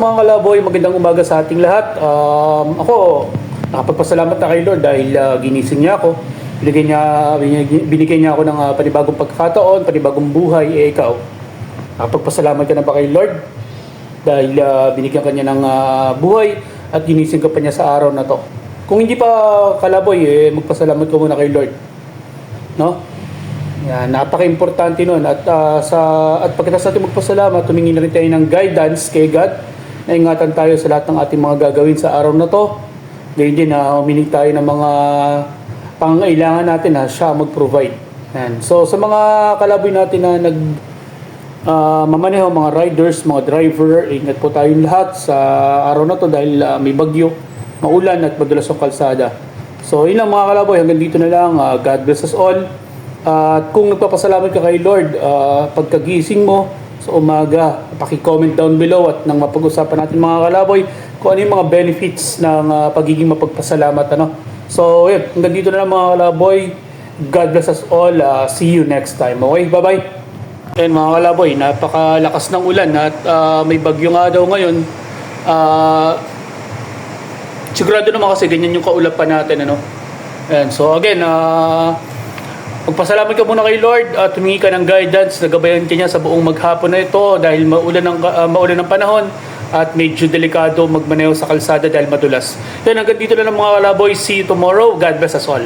mga kalaboy, magandang umaga sa ating lahat. Ako, nakapagpasalamat na kay Lord dahil ginising niya ako. Binigyan niya ako ng panibagong pagkakataon, panibagong buhay. Ikaw, nakapagpasalamat ka na ba kay Lord? Dahil binigyan ka niya ng buhay at ginising ka pa niya sa araw na to. Kung hindi pa kalaboy, magpasalamat ka muna kay Lord. No? Yan, napaka-importante nun. At pagkatapos natin magpasalamat, tumingin na rin tayo ng guidance kay God. Naingatan tayo sa lahat ng ating mga gagawin sa araw na to. Gayun din na humiling tayo ng mga pangailangan natin na siya mag-provide. Yan. So sa mga kalaboy natin na mamaneho, mga riders, mga driver, ingat po tayong lahat sa araw na to dahil may bagyo, maulan at madulas ang kalsada. So yun lang mga kalaboy, hanggang dito na lang. God bless us all. At kung nagpapasalamat ka kay Lord, pagkagising mo sa umaga, paki-comment down below at nang mapag-usapan natin mga kalaboy kung ano yung mga benefits ng pagiging mapagpasalamat. So yun, hanggang dito na lang mga kalaboy. God bless us all. See you next time. Okay, bye-bye. And mga kalaboy, napakalakas ng ulan at may bagyo nga daw ngayon. Sigurado naman kasi ganyan yung kaulapan natin. And so again, magpasalamat ka muna kay Lord at humingi ka ng guidance, nagabayan ka niya sa buong maghapon na ito dahil maulan ng panahon at medyo delikado magmaneho sa kalsada dahil madulas. Yan, hanggang dito na lang mga kalaboy. See you tomorrow. God bless us all.